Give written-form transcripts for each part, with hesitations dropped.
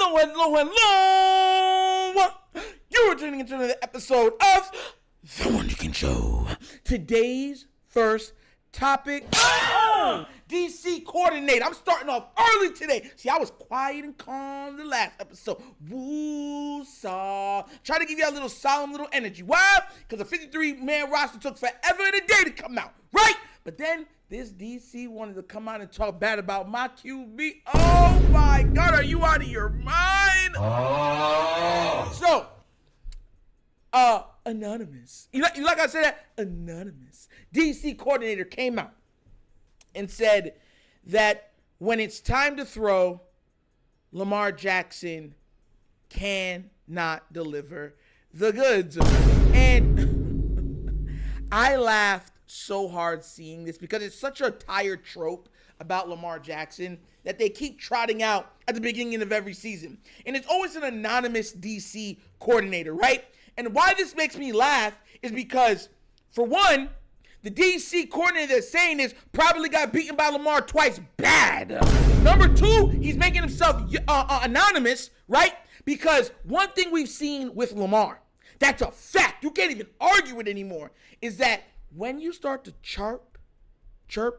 Hello. You are tuning into another episode of The Wunderkind Show. Today's first topic, DC coordinator. I'm starting off early today. See, I was quiet and calm the last episode. Woo-saw. Trying to give you a little solemn little energy. Why? Because the 53-man roster took forever and a day to come out, right? But then this DC wanted to come out and talk bad about my QB. Oh my God, are you out of your mind? Oh. So, anonymous. You like I said that? Anonymous. DC coordinator came out and said that when it's time to throw, Lamar Jackson cannot deliver the goods. And I laughed so hard seeing this because it's such a tired trope about Lamar Jackson that they keep trotting out at the beginning of every season. And it's always an anonymous DC coordinator, right? And why this makes me laugh is because, for one, the DC coordinator they're saying is probably got beaten by Lamar twice bad. Number two, he's making himself anonymous, right? Because one thing we've seen with Lamar, that's a fact, you can't even argue it anymore, is that when you start to chirp,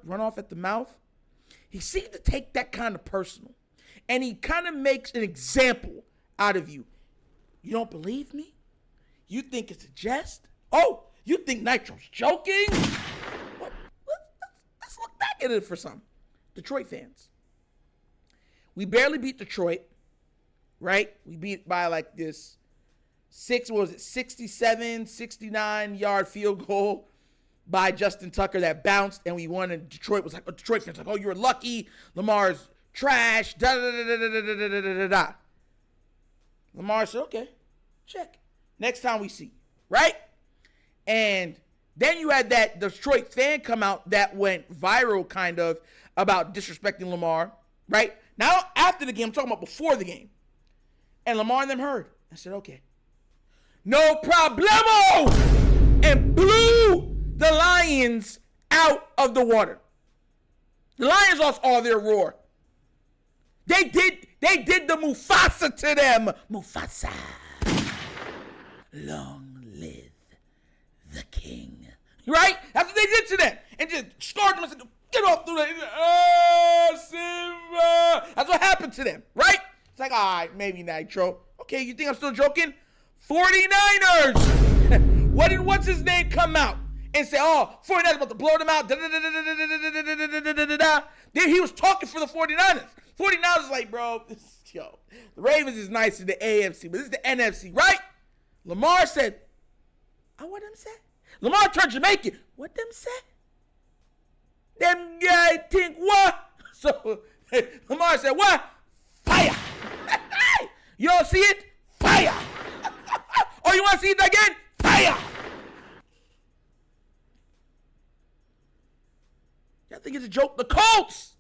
run off at the mouth, he seems to take that kind of personal. And he kind of makes an example out of you. You don't believe me? You think it's a jest? Oh, you think Nitro's joking? What? Let's look back at it for some. Detroit fans. We barely beat Detroit, right? We beat by like this 67, 69-yard field goal by Justin Tucker that bounced, and we won, and Detroit was like, Detroit fans like, oh, you were lucky. Lamar's trash. Da-da-da-da-da-da-da-da-da-da. Lamar said, okay, check. Next time we see, right? And then you had that Detroit fan come out that went viral kind of about disrespecting Lamar, right? Now, after the game, I'm talking about before the game. And Lamar and them heard. I said, okay. No problemo! And blew the Lions out of the water. The Lions lost all their roar. They did the Mufasa to them. Mufasa. Long live the king. Right? That's what they did to them. And just scarred them and said, get off through the, oh, Simba. That's what happened to them, right? It's like, all right, maybe Nitro. Okay, you think I'm still joking? 49ers. What's his name come out and say, oh, 49ers about to blow them out. Then he was talking for the 49ers. 49ers was like, bro, the Ravens is nice in the AFC, but this is the NFC, right? Lamar said, what them say? Lamar turned Jamaican. What them say? Them guy think what? So Lamar said, what? Fire. You don't see it? Fire. Oh, you want to see it again? Fire. Y'all think it's a joke? The Colts.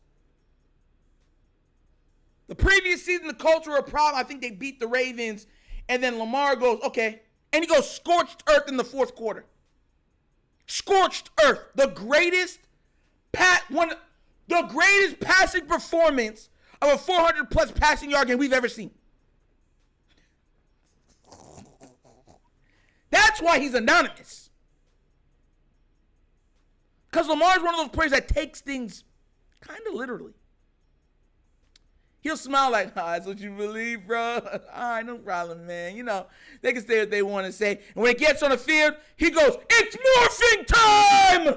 The previous season, the Colts were a problem. I think they beat the Ravens. And then Lamar goes, okay. And he goes scorched earth in the fourth quarter. Scorched earth. The greatest passing performance of a 400-plus passing yard game we've ever seen. That's why he's anonymous. Because Lamar's one of those players that takes things kind of literally. He'll smile like, that's what you believe, bro. All right, no problem, man. You know, they can say what they want to say. And when it gets on the field, he goes, it's morphing time!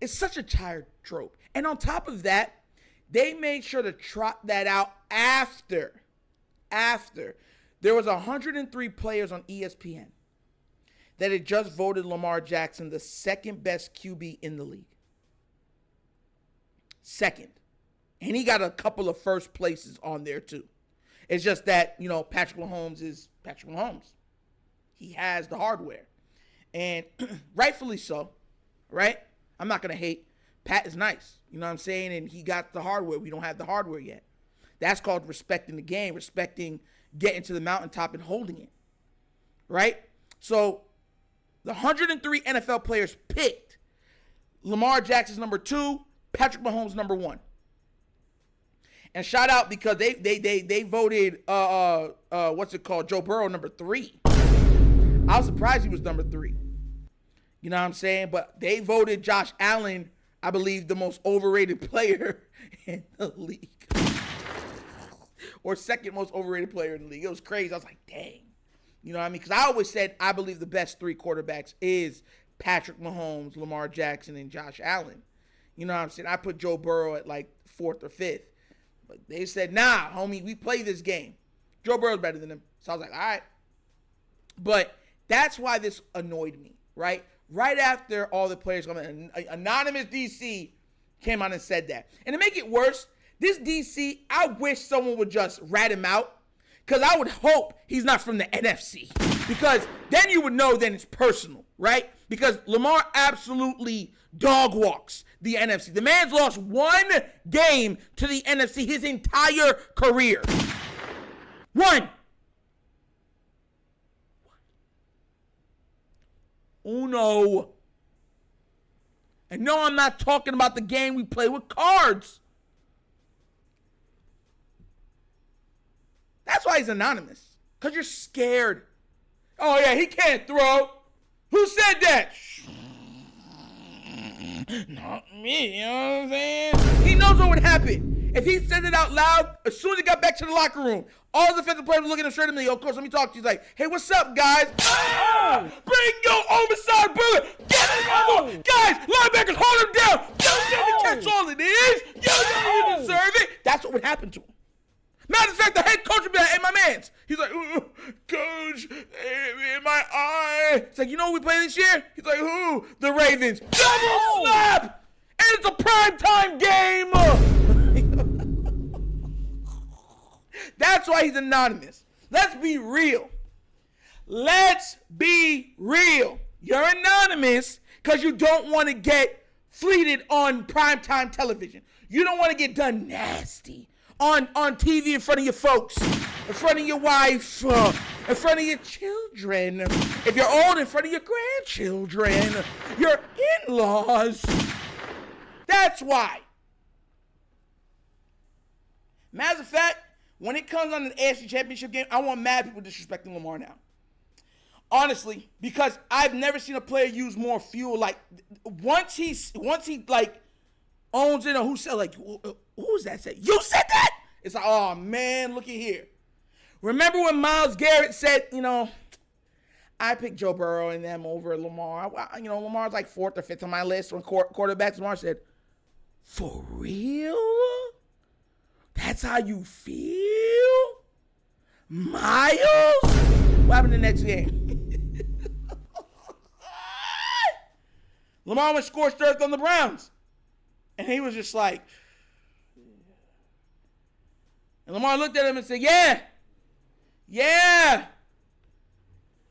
It's such a tired trope. And on top of that, they made sure to trot that out after. There was 103 players on ESPN that had just voted Lamar Jackson the second best QB in the league. Second. And he got a couple of first places on there too. It's just that, Patrick Mahomes is Patrick Mahomes. He has the hardware. And rightfully so, right? I'm not going to hate. Pat is nice. You know what I'm saying? And he got the hardware. We don't have the hardware yet. That's called respecting the game, respecting getting to the mountaintop and holding it. Right? So the 103 NFL players picked Lamar Jackson's number 2, Patrick Mahomes number 1. And shout out because they voted what's it called, Joe Burrow number 3. I was surprised he was number 3. You know what I'm saying? But they voted Josh Allen, I believe, the most overrated player in the league. Or second most overrated player in the league. It was crazy. I was like, dang. You know what I mean? Because I always said I believe the best 3 quarterbacks is Patrick Mahomes, Lamar Jackson, and Josh Allen. You know what I'm saying? I put Joe Burrow at like 4th or 5th. But they said, nah, homie, we play this game. Joe Burrow's better than him. So I was like, all right. But that's why this annoyed me, right? Right after all the players come in, an anonymous DC came out and said that. And to make it worse, this DC, I wish someone would just rat him out, because I would hope he's not from the NFC, because then you would know then it's personal, right? Because Lamar absolutely dog walks the NFC. The man's lost 1 game to the NFC his entire career. 1. Uno. And no, I'm not talking about the game we play with cards. That's why he's anonymous. Because you're scared. Oh, yeah, he can't throw. Who said that? Not me, you know what I'm saying? He knows what would happen. If he said it out loud, as soon as he got back to the locker room, all the defensive players were looking at him straight at me. Yo, coach, let me talk to you. He's like, hey, what's up, guys? Oh, bring your oversized brother. Get him. Oh. Guys, linebackers, hold him down. You don't catch all it is. You know you deserve it. That's what would happen to him. Matter of fact, the head coach would be like, hey, my mans. He's like, coach, in my eye. It's like, you know who we play this year? He's like, who? The Ravens. Double slap. And it's a primetime game. That's why he's anonymous. Let's be real. Let's be real. You're anonymous because you don't want to get fleeted on primetime television. You don't want to get done nasty on TV in front of your folks, in front of your wife, in front of your children. If you're old, in front of your grandchildren, your in-laws. That's why. Matter of fact, when it comes on the AFC Championship game, I want mad people disrespecting Lamar now. Honestly, because I've never seen a player use more fuel. Like, once he like owns it, or who said, like, who's that said? You said that? It's like, oh man, look at here. Remember when Myles Garrett said, you know, I picked Joe Burrow and them over Lamar. You know, Lamar's like 4th or 5th on my list on quarterbacks. Lamar said, for real? That's how you feel? Miles? What happened in the next game? Lamar went scorched earth on the Browns. And he was just like, and Lamar looked at him and said, yeah.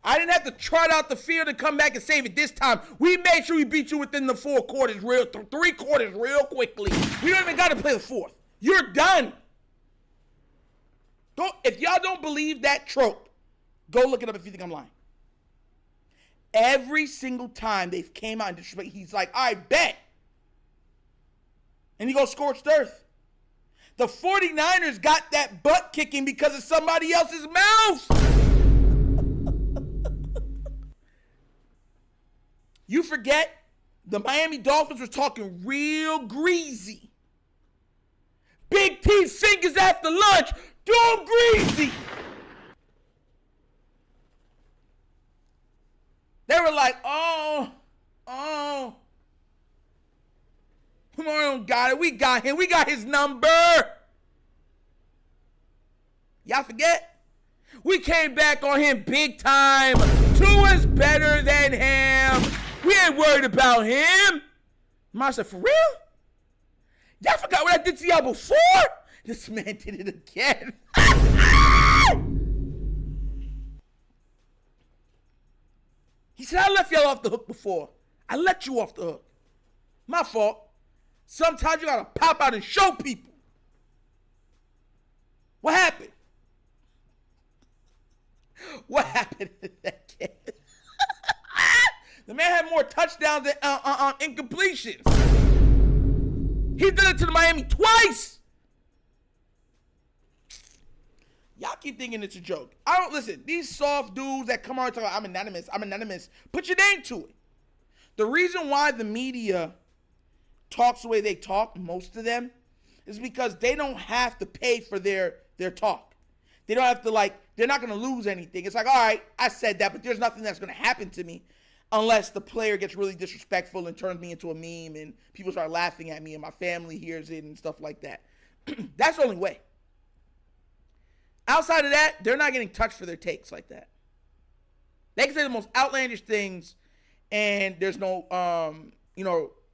I didn't have to trot out the field and come back and save it this time. We made sure we beat you within the 4 quarters, 3 quarters real quickly. We don't even got to play the 4th. You're done. If y'all don't believe that trope, go look it up if you think I'm lying. Every single time they came out and disrespect, he's like, I bet. And he goes scorched earth. The 49ers got that butt kicking because of somebody else's mouth. You forget, the Miami Dolphins were talking real greasy. Big teeth fingers after lunch. Do them greasy. They were like, oh. Lamar don't got it. We got him. We got his number. Y'all forget? We came back on him big time. Tua's better than him. We ain't worried about him. Lamar said, for real? Y'all forgot what I did to y'all before? This man did it again. He said, I left y'all off the hook before. I let you off the hook. My fault. Sometimes you gotta pop out and show people. What happened? What happened in that game? The man had more touchdowns than incompletions. He's done it to the Miami twice. Y'all keep thinking it's a joke. I don't listen. These soft dudes that come on and talk about, I'm anonymous. Put your name to it. The reason why the media talks the way they talk, most of them, is because they don't have to pay for their talk. They don't have to, they're not going to lose anything. It's like, all right, I said that, but there's nothing that's going to happen to me unless the player gets really disrespectful and turns me into a meme and people start laughing at me and my family hears it and stuff like that. That's the only way. Outside of that, they're not getting touched for their takes like that. They can say the most outlandish things and there's no,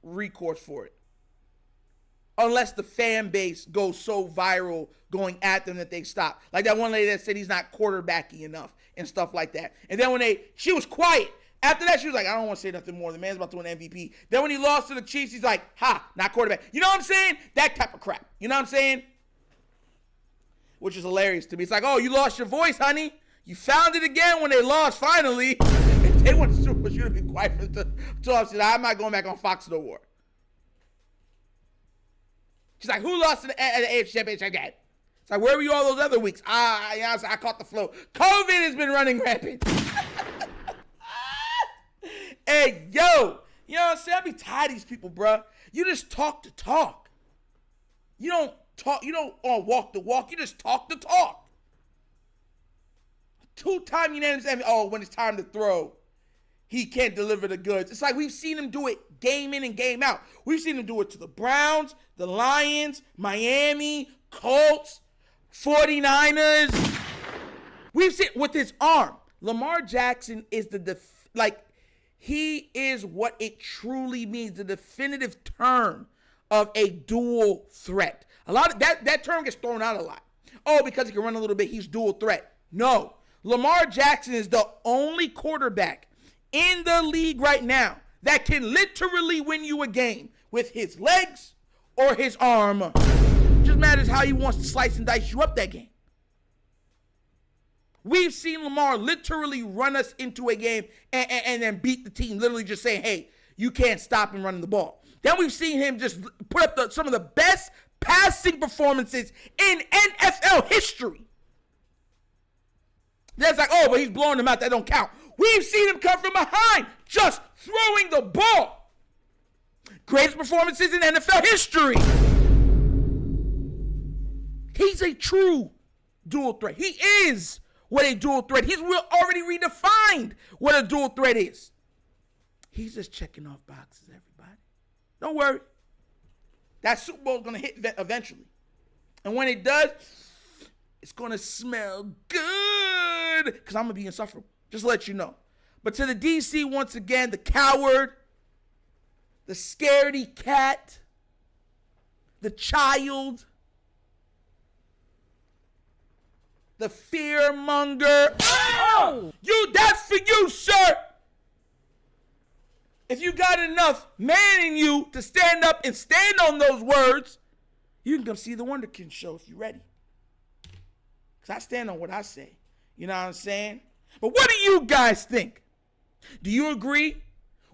recourse for it. Unless the fan base goes so viral going at them that they stop. Like that one lady that said he's not quarterbacky enough and stuff like that. And then she was quiet. After that, she was like, I don't want to say nothing more. The man's about to win MVP. Then when he lost to the Chiefs, he's like, not quarterback. You know what I'm saying? That type of crap. You know what I'm saying? Which is hilarious to me. It's like, oh, you lost your voice, honey. You found it again when they lost, finally. If they won the Super Bowl, you would have been quiet for the 12. She said, I'm not going back on Fox no more. She's like, who lost to the AFC Championship game? It's like, where were you all those other weeks? I caught the flow. COVID has been running rampant. Hey, yo. You know what I'm saying? I be tired of these people, bruh. You just talk to talk. You don't talk. You don't walk the walk. You just talk the talk. 2-time unanimous MVP. Oh, when it's time to throw, he can't deliver the goods. It's like we've seen him do it game in and game out. We've seen him do it to the Browns, the Lions, Miami, Colts, 49ers. We've seen with his arm. Lamar Jackson is he is what it truly means, the definitive term of a dual threat. A lot of that term gets thrown out a lot. Oh, because he can run a little bit, he's dual threat. No. Lamar Jackson is the only quarterback in the league right now that can literally win you a game with his legs or his arm. It just matters how he wants to slice and dice you up that game. We've seen Lamar literally run us into a game and then beat the team, literally just saying, hey, you can't stop him running the ball. Then we've seen him just put up some of the best passing performances in NFL history. That's like, oh, but he's blowing them out. That don't count. We've seen him come from behind, just throwing the ball. Greatest performances in NFL history. He's a true dual threat. He is what a dual threat. He's already redefined what a dual threat is. He's just checking off boxes, everybody. Don't worry. That Super Bowl is going to hit eventually. And when it does, it's going to smell good. Because I'm going to be insufferable. Just to let you know. But to the DC, once again, the coward, the scaredy cat, the child, the fear monger. Oh, that's for you, sir. If you got enough man in you to stand up and stand on those words, you can come see the Wunderkind Show if you're ready. Because I stand on what I say. You know what I'm saying? But what do you guys think? Do you agree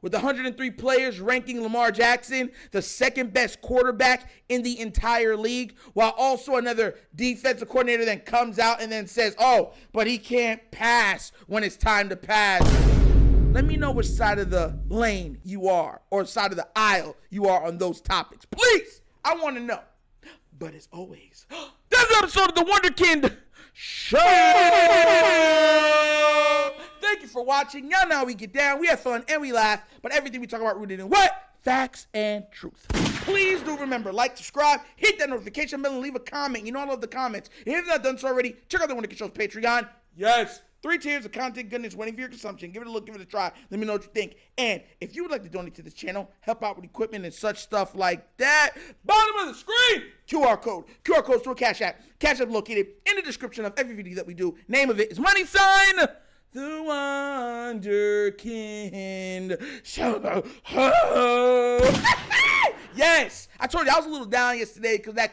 with the 103 players ranking Lamar Jackson the second best quarterback in the entire league, while also another defensive coordinator then comes out and then says, oh, but he can't pass when it's time to pass? Let me know which side of the lane you are or side of the aisle you are on those topics. Please, I want to know. But as always, that's an episode of The Wunderkind Show. Thank you for watching. Y'all know how we get down. We have fun and we laugh. But everything we talk about rooted in what? Facts and truth. Please do remember, like, subscribe, hit that notification bell, and leave a comment. You know I love the comments. If you've not done so already, check out The Wunderkind Show's Patreon. Yes. 3 tiers of content goodness waiting for your consumption. Give it a look, give it a try. Let me know what you think. And if you would like to donate to this channel, help out with equipment and such stuff like that, bottom of the screen, QR code. QR code's to a Cash App. Cash App located in the description of every video that we do. Name of it is money sign The Wunderkind Show. Yes. I told you I was a little down yesterday because I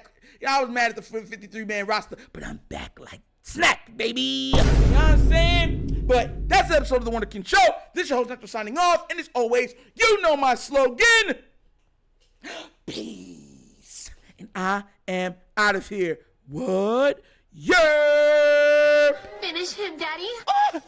was mad at the 53-man roster, but I'm back like snack, baby. You know what I'm saying? But that's the episode of The Wunderkind Show. This is your host, Nectar, signing off. And as always, you know my slogan. Peace. I am out of here. What? Yeah! Finish him, Daddy. Ah!